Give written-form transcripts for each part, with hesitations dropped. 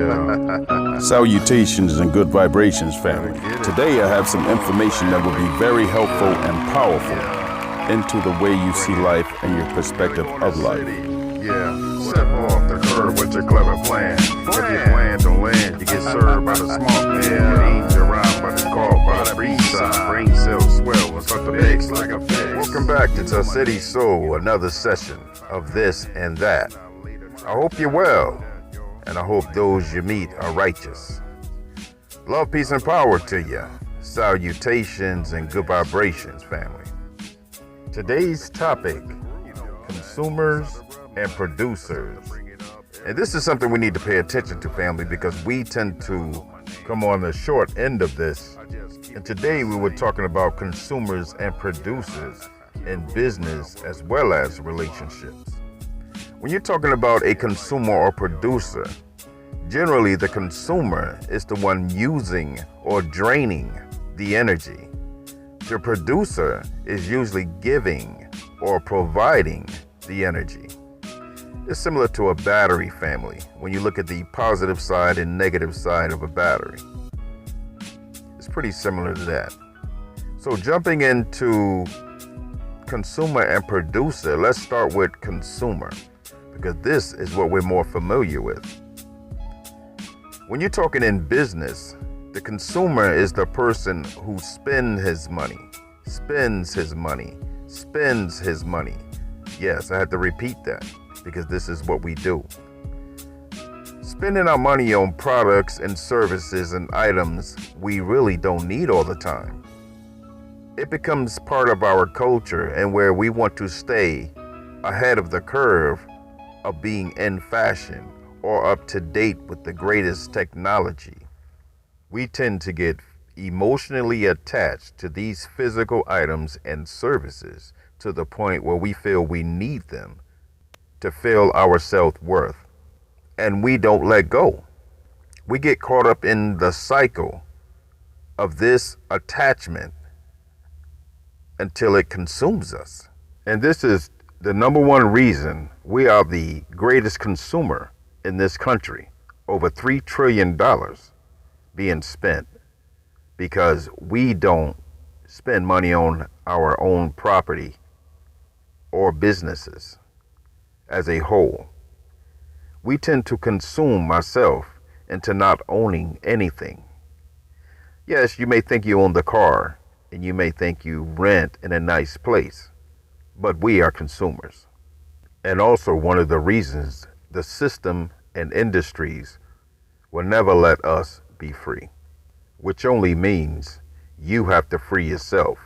Yeah. Salutations and good vibrations, family. Today I have some information that will be very helpful and powerful into the way you see life and your perspective of life. Yeah, step off the curb with your clever plan. If your plan don't land, you get served by the smart man. Your name's around, but it's called by the B-side. Brain cells swell and start to mix like a fix. Welcome back to the City Soul, another session of this and that. I hope you're well, and I hope those you meet are righteous. Love, peace, and power to you. Salutations and good vibrations, family. Today's topic, consumers and producers. And this is something we need to pay attention to, family, because we tend to come on the short end of this. And today we were talking about consumers and producers in business as well as relationships. When you're talking about a consumer or producer, generally the consumer is the one using or draining the energy. The producer is usually giving or providing the energy. It's similar to a battery, family, when you look at the positive side and negative side of a battery. It's pretty similar to that. So jumping into consumer and producer, let's start with consumer, because this is what we're more familiar with. When you're talking in business, the consumer is the person who spends his money. Yes, I had to repeat that because this is what we do. Spending our money on products and services and items we really don't need all the time. It becomes part of our culture and where we want to stay ahead of the curve of being in fashion or up to date with the greatest technology. We tend to get emotionally attached to these physical items and services to the point where we feel we need them to feel our self-worth, and we don't let go. We get caught up in the cycle of this attachment until it consumes us. And this is the number one reason we are the greatest consumer in this country. Over $3 trillion being spent because we don't spend money on our own property or businesses as a whole. We tend to consume ourselves into not owning anything. Yes, you may think you own the car and you may think you rent in a nice place, but we are consumers. And also one of the reasons the system and industries will never let us be free, which only means you have to free yourself.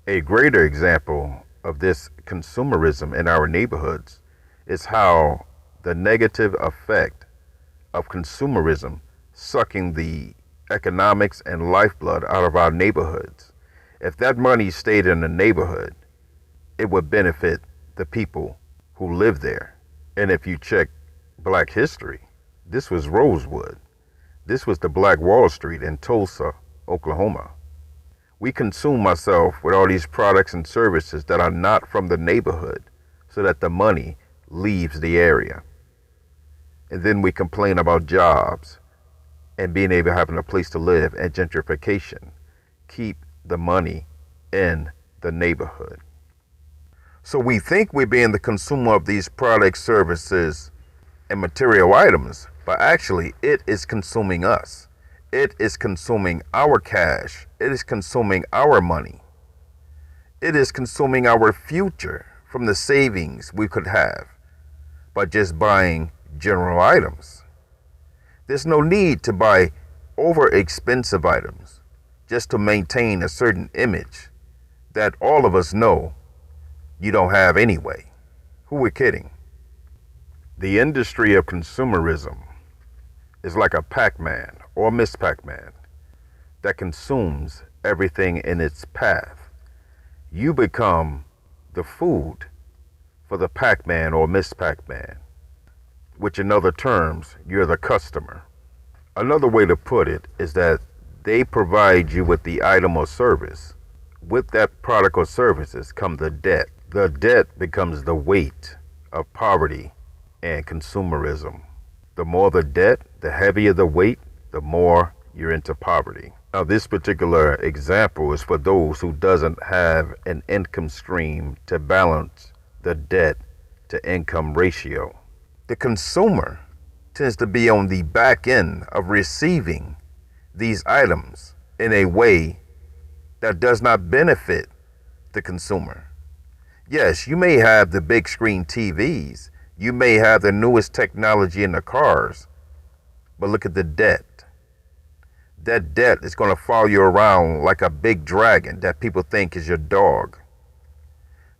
A greater example of this consumerism in our neighborhoods is how the negative effect of consumerism sucking the economics and lifeblood out of our neighborhoods. If that money stayed in the neighborhood, it would benefit the people who live there. And if you check Black history, this was Rosewood. This was the Black Wall Street in Tulsa, Oklahoma. We consume ourselves with all these products and services that are not from the neighborhood so that the money leaves the area. And then we complain about jobs and being able to have a place to live, and gentrification keep the money in the neighborhood. So we think we're being the consumer of these products, services, and material items, but actually it is consuming us. It is consuming our cash. It is consuming our money. It is consuming our future from the savings we could have by just buying general items. There's no need to buy over expensive items just to maintain a certain image that all of us know you don't have anyway. Who we're kidding? The industry of consumerism is like a Pac-Man or Miss Pac-Man that consumes everything in its path. You become the food for the Pac-Man or Miss Pac-Man, which in other terms, you're the customer. Another way to put it is that they provide you with the item or service. With that product or services come the debt. The debt becomes the weight of poverty and consumerism. The more the debt, the heavier the weight, the more you're into poverty. Now, this particular example is for those who doesn't have an income stream to balance the debt to income ratio. The consumer tends to be on the back end of receiving these items in a way that does not benefit the consumer. Yes, you may have the big screen TVs, you may have the newest technology in the cars, but look at the debt. That debt is going to follow you around like a big dragon that people think is your dog.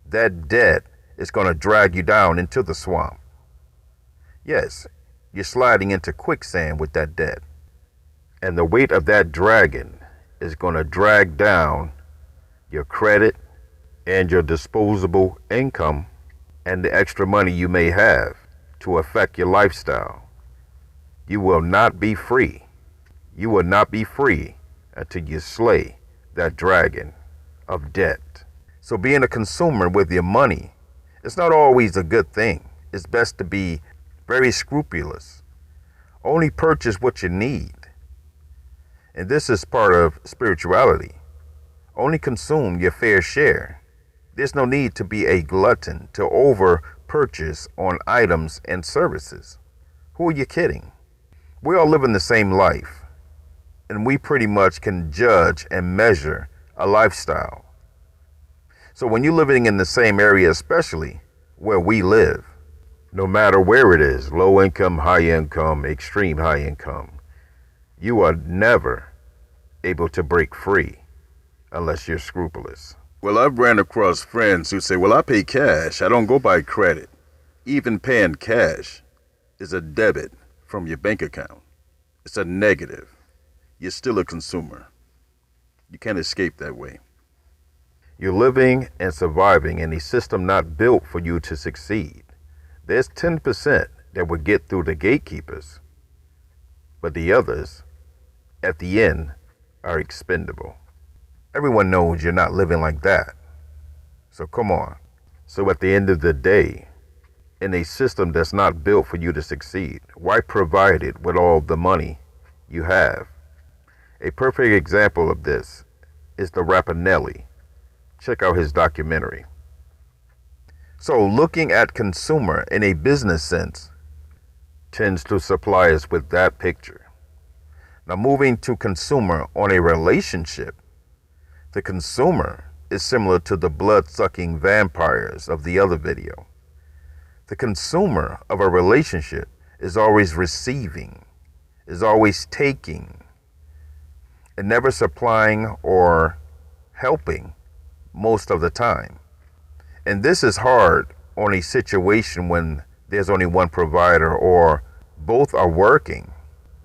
That debt is going to drag you down into the swamp. Yes, you're sliding into quicksand with that debt. And the weight of that dragon is going to drag down your credit and your disposable income and the extra money you may have to affect your lifestyle. You will not be free. You will not be free until you slay that dragon of debt. So being a consumer with your money, it's not always a good thing. It's best to be very scrupulous. Only purchase what you need. And this is part of spirituality. Only consume your fair share. There's no need to be a glutton to over purchase on items and services. Who are you kidding? We all live in the same life, and we pretty much can judge and measure a lifestyle. So when you're living in the same area, especially where we live, no matter where it is, low income, high income, extreme high income, you are never able to break free unless you're scrupulous. Well, I've ran across friends who say, well, I pay cash. I don't go by credit. Even paying cash is a debit from your bank account. It's a negative. You're still a consumer. You can't escape that way. You're living and surviving in a system not built for you to succeed. There's 10% that will get through the gatekeepers, but the others, at the end, are expendable. Everyone knows you're not living like that. So come on. So at the end of the day, in a system that's not built for you to succeed, why provide it with all the money you have? A perfect example of this is the rapper Nelly. Check out his documentary. So looking at consumer in a business sense tends to supply us with that picture. Now moving to consumer on a relationship, the consumer is similar to the blood-sucking vampires of the other video. The consumer of a relationship is always receiving, is always taking, and never supplying or helping most of the time. And this is hard on a situation when there's only one provider or both are working,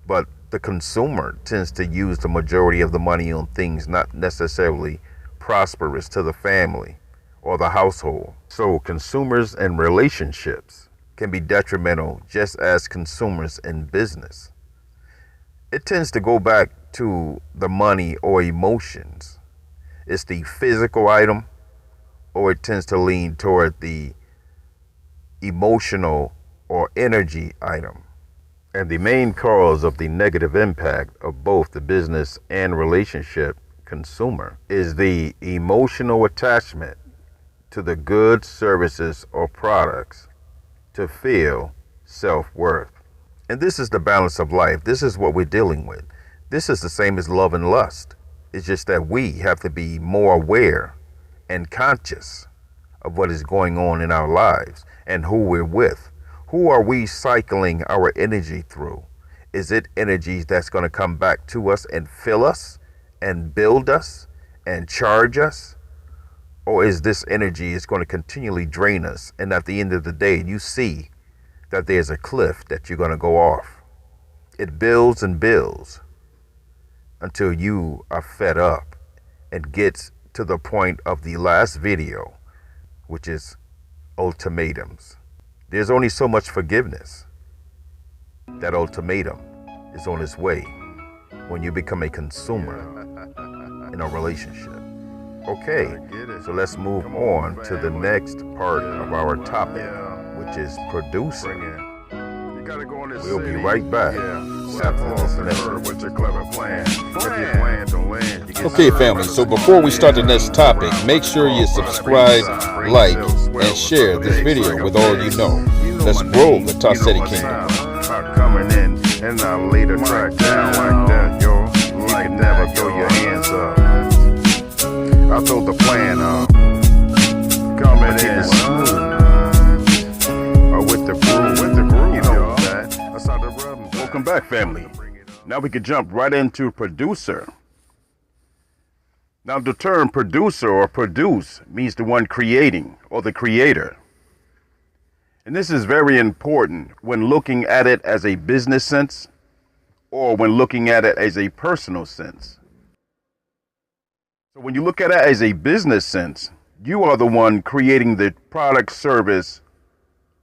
but the consumer tends to use the majority of the money on things not necessarily prosperous to the family or the household. So consumers and relationships can be detrimental just as consumers in business. It tends to go back to the money or emotions. It's the physical item, or it tends to lean toward the emotional or energy item. And the main cause of the negative impact of both the business and relationship consumer is the emotional attachment to the goods, services, or products to feel self-worth. And this is the balance of life. This is what we're dealing with. This is the same as love and lust. It's just that we have to be more aware and conscious of what is going on in our lives and who we're with. Who are we cycling our energy through? Is it energies that's going to come back to us and fill us and build us and charge us? Or is this energy is going to continually drain us? And at the end of the day, you see that there's a cliff that you're going to go off. It builds and builds until you are fed up and gets to the point of the last video, which is ultimatums. There's only so much forgiveness. That ultimatum is on its way when you become a consumer in a relationship. Okay, so let's move on to the next part of our topic, which is producing. We'll be right back. Okay, family, so before we start the next topic, make sure you subscribe, like, and share this video with all you know. Let's grow the Dissected Kingdom. Coming in, and I'll lay the track down like that, yo. You can never throw your hands up. I throw the plan up. Coming in smooth. With the groove, you know that. That's how the rhythm. Welcome back, family. Now we can jump right into producer. Now the term producer or produce means the one creating or the creator. And this is very important when looking at it as a business sense or when looking at it as a personal sense. So when you look at it as a business sense, you are the one creating the product, service,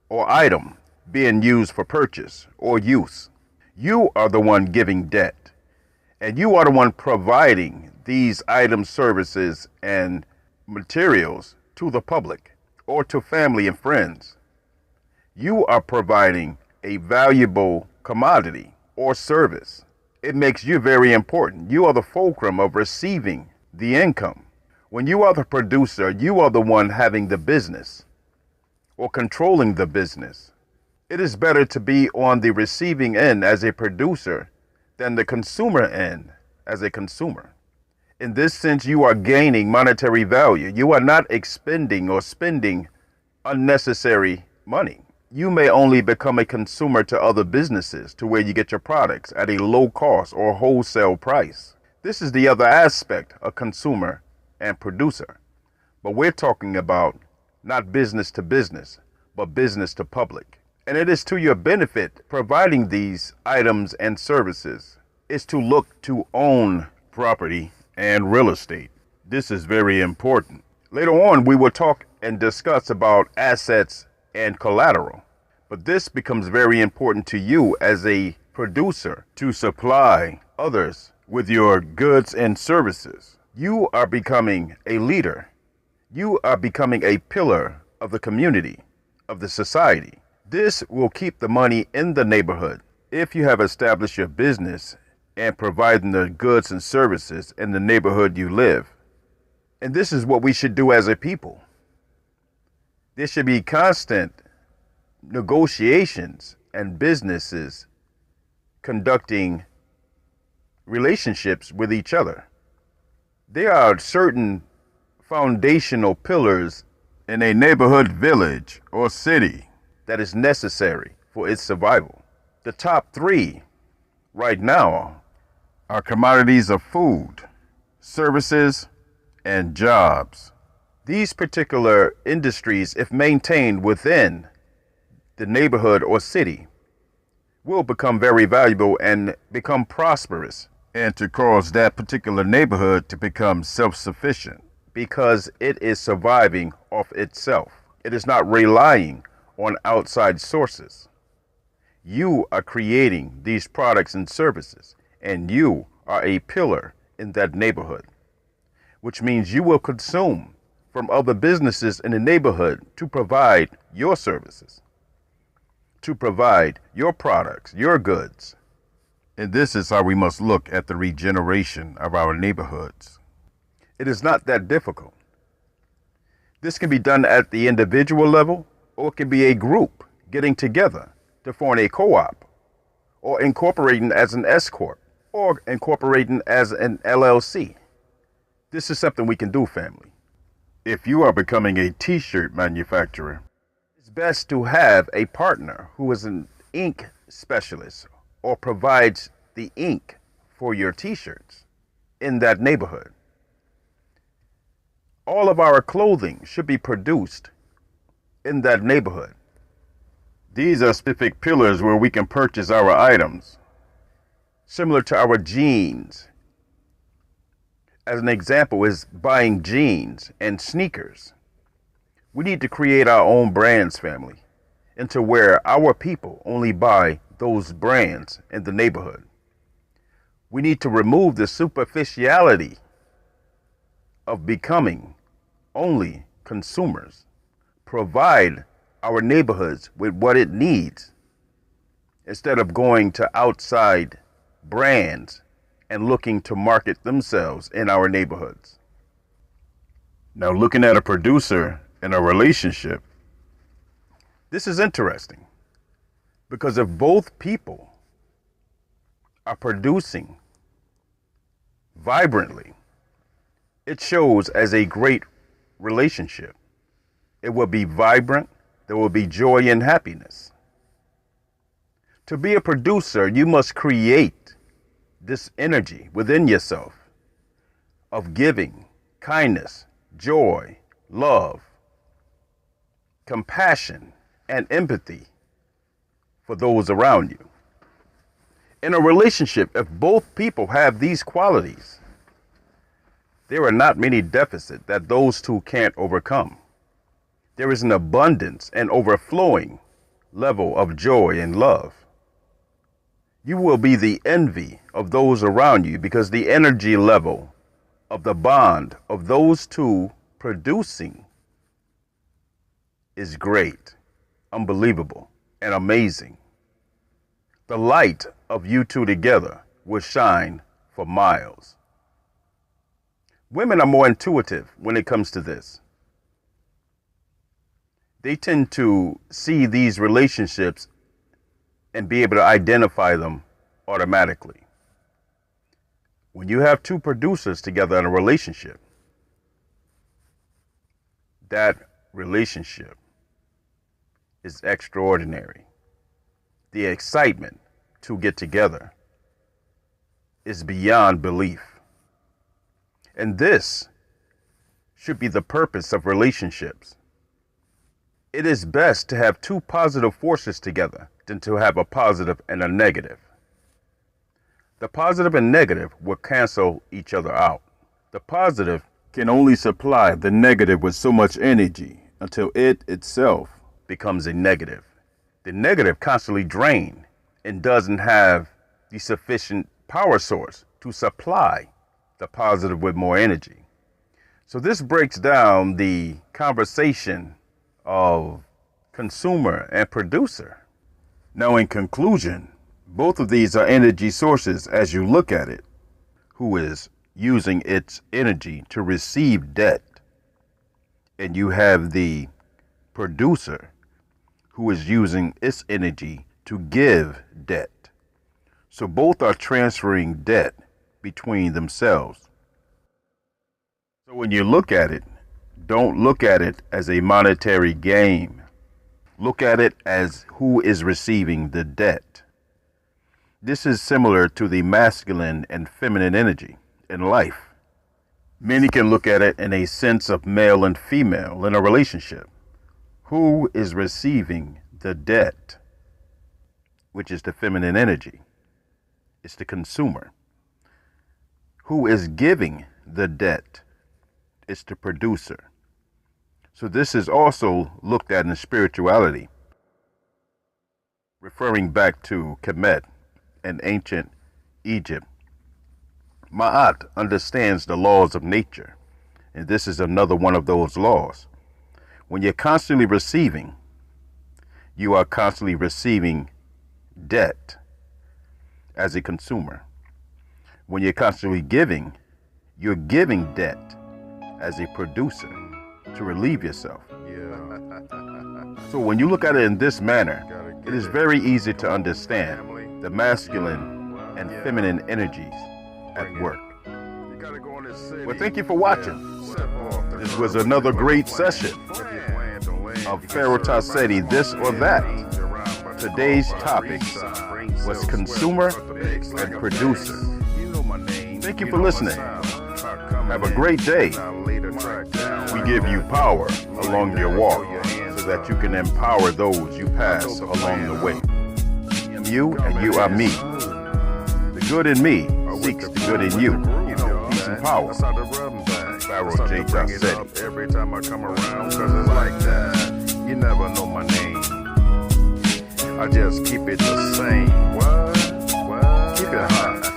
or item being used for purchase or use. You are the one giving debt, and you are the one providing these items, services, and materials to the public or to family and friends. You are providing a valuable commodity or service. It makes you very important. You are the fulcrum of receiving the income. When you are the producer, you are the one having the business or controlling the business. It is better to be on the receiving end as a producer than the consumer end as a consumer. In this sense, you are gaining monetary value. You are not expending or spending unnecessary money. You may only become a consumer to other businesses to where you get your products at a low cost or wholesale price. This is the other aspect of consumer and producer. But we're talking about not business to business, but business to public. And it is to your benefit providing these items and services is to look to own property and real estate. This is very important. Later on, we will talk and discuss about assets and collateral. But this becomes very important to you as a producer to supply others with your goods and services. You are becoming a leader. You are becoming a pillar of the community, of the society. This will keep the money in the neighborhood. If you have established your business and providing the goods and services in the neighborhood you live. And this is what we should do as a people. There should be constant negotiations and businesses conducting relationships with each other. There are certain foundational pillars in a neighborhood, village, or city that is necessary for its survival. The top three right now are commodities of food, services, and jobs. These particular industries, if maintained within the neighborhood or city, will become very valuable and become prosperous, and to cause that particular neighborhood to become self-sufficient because it is surviving off itself. It is not relying on outside sources. You are creating these products and services, and you are a pillar in that neighborhood, which means you will consume from other businesses in the neighborhood to provide your services, to provide your products, your goods. And this is how we must look at the regeneration of our neighborhoods. It is not that difficult. This can be done at the individual level, or it can be a group getting together to form a co-op, or incorporating as an S-corp, or incorporating as an LLC. This is something we can do, family. If you are becoming a t-shirt manufacturer, it's best to have a partner who is an ink specialist or provides the ink for your t-shirts in that neighborhood. All of our clothing should be produced in that neighborhood. These are specific pillars where we can purchase our items, similar to our jeans. As an example is buying jeans and sneakers. We need to create our own brands, family, into where our people only buy those brands in the neighborhood. We need to remove the superficiality of becoming only consumers. Provide our neighborhoods with what it needs instead of going to outside brands and looking to market themselves in our neighborhoods. Now, looking at a producer in a relationship, this is interesting because if both people are producing vibrantly, it shows as a great relationship. It will be vibrant. There will be joy and happiness. To be a producer, you must create this energy within yourself of giving, kindness, joy, love, compassion, and empathy for those around you. In a relationship, if both people have these qualities, there are not many deficits that those two can't overcome. There is an abundance and overflowing level of joy and love. You will be the envy of those around you because the energy level of the bond of those two producing is great, unbelievable, and amazing. The light of you two together will shine for miles. Women are more intuitive when it comes to this. They tend to see these relationships and be able to identify them automatically. When you have two producers together in a relationship, that relationship is extraordinary. The excitement to get together is beyond belief. And this should be the purpose of relationships. It is best to have two positive forces together than to have a positive and a negative. The positive and negative will cancel each other out. The positive can only supply the negative with so much energy until it itself becomes a negative. The negative constantly drains and doesn't have the sufficient power source to supply the positive with more energy. So this breaks down the conversation of consumer and producer. Now, in conclusion, both of these are energy sources as you look at it, who is using its energy to receive debt. And you have the producer who is using its energy to give debt. So both are transferring debt between themselves. So when you look at it, don't look at it as a monetary game. Look at it as who is receiving the debt. This is similar to the masculine and feminine energy in life. Many can look at it in a sense of male and female in a relationship. Who is receiving the debt, which is the feminine energy? It's the consumer. Who is giving the debt? It's the producer. So this is also looked at in spirituality, referring back to Kemet in ancient Egypt. Ma'at understands the laws of nature, and this is another one of those laws. When you're constantly receiving, you are constantly receiving debt as a consumer. When you're constantly giving, you're giving debt as a producer to relieve yourself. So when you look at it in this manner, it is very easy to understand the masculine and feminine energies at work. Well, thank you for watching. This was another great session of Pharaoh Tassetti, This or That. Today's topic was consumer and producer. Thank you for listening. Have a great day. We give you power along your walk so that you can empower those you pass along the way. You and you are me. The good in me seeks the good in you. Peace and power. Pharaoh J. Tassetti. Every time I come around, cause it's like that. You never know my name. I just keep it the same. What? Keep it hot.